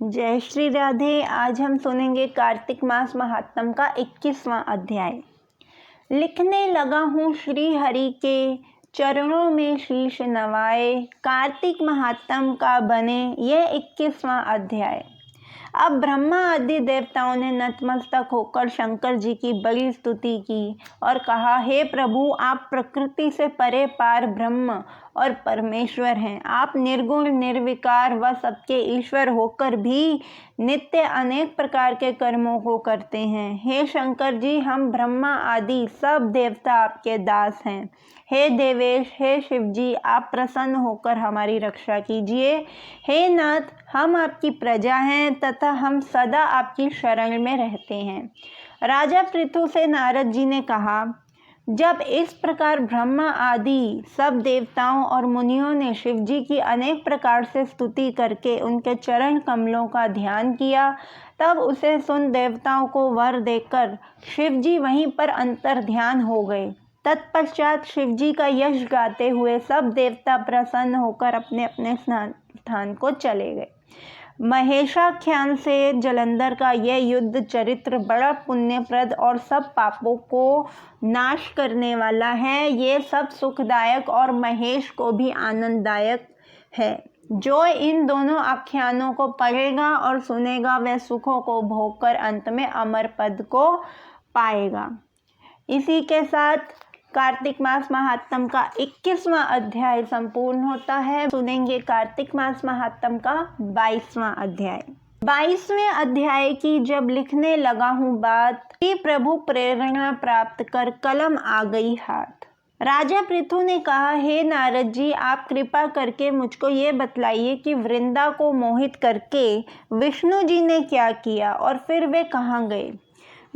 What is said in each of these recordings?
जय श्री राधे। आज हम सुनेंगे कार्तिक मास महात्म का 21वां अध्याय। लिखने लगा हूँ श्री हरि के चरणों में शीश नवाए, कार्तिक महात्म का बने ये 21वां अध्याय। अब ब्रह्मा आदि देवताओं ने नतमस्तक होकर शंकर जी की बड़ी स्तुति की और कहा, हे प्रभु, आप प्रकृति से परे पार ब्रह्म और परमेश्वर हैं। आप निर्गुण निर्विकार व सबके ईश्वर होकर भी नित्य अनेक प्रकार के कर्मों को करते हैं। हे शंकर जी, हम ब्रह्मा आदि सब देवता आपके दास हैं। हे देवेश, हे शिव जी, आप प्रसन्न होकर हमारी रक्षा कीजिए। हे नाथ, हम आपकी प्रजा हैं तथा हम सदा आपकी शरण में रहते हैं। राजा पृथु से नारद जी ने कहा, जब इस प्रकार ब्रह्मा आदि सब देवताओं और मुनियों ने शिव जी की अनेक प्रकार से स्तुति करके उनके चरण कमलों का ध्यान किया, तब उसे सुन देवताओं को वर देकर शिव जी वहीं पर अंतर ध्यान हो गए। तत्पश्चात शिव जी का यश गाते हुए सब देवता प्रसन्न होकर अपने अपने स्थान को चले गए। महेशाख्यान से जलंधर का यह युद्ध चरित्र बड़ा पुण्यप्रद और सब पापों को नाश करने वाला है। ये सब सुखदायक और महेश को भी आनंददायक है। जो इन दोनों आख्यानों को पढ़ेगा और सुनेगा वह सुखों को भोगकर अंत में अमर पद को पाएगा। इसी के साथ कार्तिक मास महात्म का 21वां अध्याय संपूर्ण होता है। सुनेंगे कार्तिक मास महात्म का 22वां अध्याय। 22वें अध्याय की जब लिखने लगा हूँ बात, कि प्रभु प्रेरणा प्राप्त कर कलम आ गई हाथ। राजा पृथु ने कहा, हे नारद जी, आप कृपा करके मुझको ये बतलाइए कि वृंदा को मोहित करके विष्णु जी ने क्या किया और फिर वे कहाँ गए।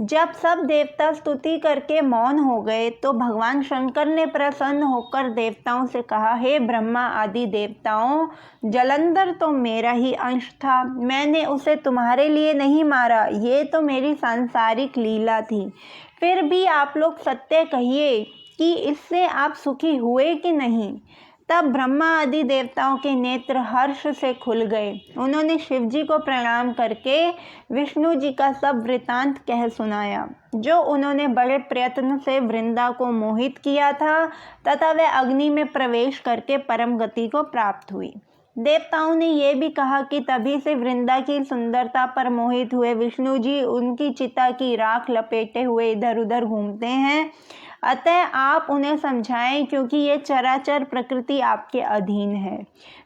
जब सब देवता स्तुति करके मौन हो गए तो भगवान शंकर ने प्रसन्न होकर देवताओं से कहा, हे ब्रह्मा आदि देवताओं, जलंधर तो मेरा ही अंश था। मैंने उसे तुम्हारे लिए नहीं मारा, ये तो मेरी सांसारिक लीला थी। फिर भी आप लोग सत्य कहिए कि इससे आप सुखी हुए कि नहीं। तब ब्रह्मा आदि देवताओं के नेत्र हर्ष से खुल गए। उन्होंने शिव जी को प्रणाम करके विष्णु जी का सब वृतांत कह सुनाया, जो उन्होंने बड़े प्रयत्न से वृंदा को मोहित किया था तथा वह अग्नि में प्रवेश करके परम गति को प्राप्त हुई। देवताओं ने यह भी कहा कि तभी से वृंदा की सुंदरता पर मोहित हुए विष्णु जी उनकी चिता की राख लपेटे हुए इधर उधर घूमते हैं। अतः आप उन्हें समझाएं, क्योंकि ये चराचर प्रकृति आपके अधीन है।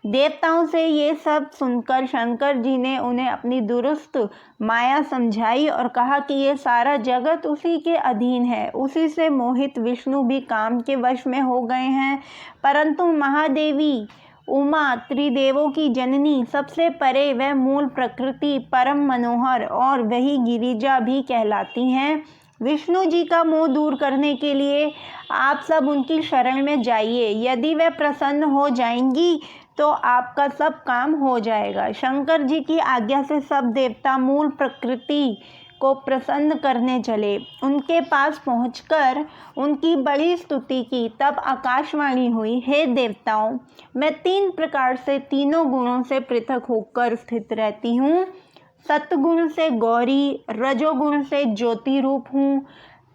देवताओं से ये सब सुनकर शंकर जी ने उन्हें अपनी दुरुस्त माया समझाई और कहा कि ये सारा जगत उसी के अधीन है। उसी से मोहित विष्णु भी काम के वश में हो गए हैं। परंतु महादेवी उमा, त्रिदेवों की जननी, सबसे परे वह मूल प्रकृति परम मनोहर और वही गिरिजा भी कहलाती हैं। विष्णु जी का मोह दूर करने के लिए आप सब उनकी शरण में जाइए। यदि वे प्रसन्न हो जाएंगी तो आपका सब काम हो जाएगा। शंकर जी की आज्ञा से सब देवता मूल प्रकृति को प्रसन्न करने चले। उनके पास पहुंचकर उनकी बड़ी स्तुति की। तब आकाशवाणी हुई, हे देवताओं, मैं 3 प्रकार से तीनों गुणों से पृथक होकर स्थित रहती हूँ। सत्गुण से गौरी, रजोगुण से ज्योति रूप हूँ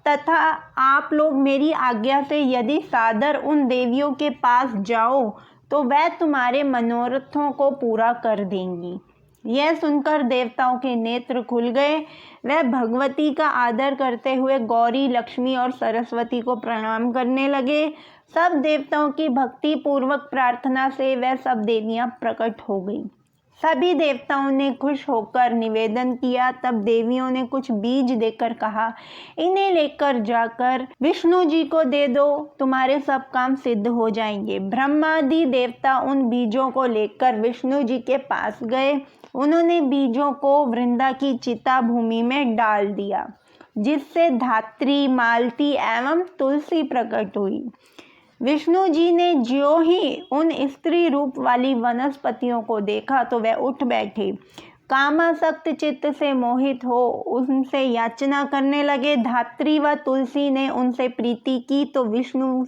तथा आप लोग मेरी आज्ञा से यदि सादर उन देवियों के पास जाओ तो वह तुम्हारे मनोरथों को पूरा कर देंगी। यह सुनकर देवताओं के नेत्र खुल गए। वह भगवती का आदर करते हुए गौरी, लक्ष्मी और सरस्वती को प्रणाम करने लगे। सब देवताओं की भक्ति पूर्वक प्रार्थना से वह सब देवियां प्रकट हो गई। सभी देवताओं ने खुश होकर निवेदन किया। तब देवियों ने कुछ बीज देकर कहा, इन्हें लेकर जाकर विष्णु जी को दे दो, तुम्हारे सब काम सिद्ध हो जाएंगे। ब्रह्मादि देवता उन बीजों को लेकर विष्णु जी के पास गए। उन्होंने बीजों को वृंदा की चिता भूमि में डाल दिया, जिससे धात्री, मालती एवं तुलसी प्रकट हुई। विष्णु जी ने ज्यों ही उन स्त्री रूप वाली वनस्पतियों को देखा तो वह उठ बैठे। कामासक्त चित्त से मोहित हो उनसे याचना करने लगे। धात्री व तुलसी ने उनसे प्रीति की तो विष्णु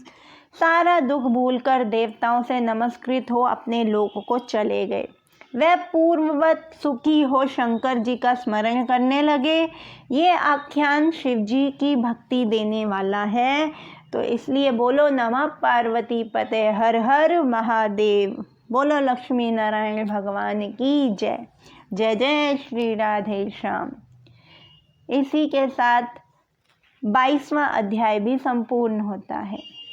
सारा दुख भूलकर देवताओं से नमस्कृत हो अपने लोक को चले गए। वह पूर्ववत सुखी हो शंकर जी का स्मरण करने लगे। ये आख्यान शिव जी की भक्ति देने वाला है, तो इसलिए बोलो नमः पार्वती पते हर हर महादेव। बोलो लक्ष्मी नारायण भगवान की जय। जय जय श्री राधे श्याम। इसी के साथ 22वां अध्याय भी संपूर्ण होता है।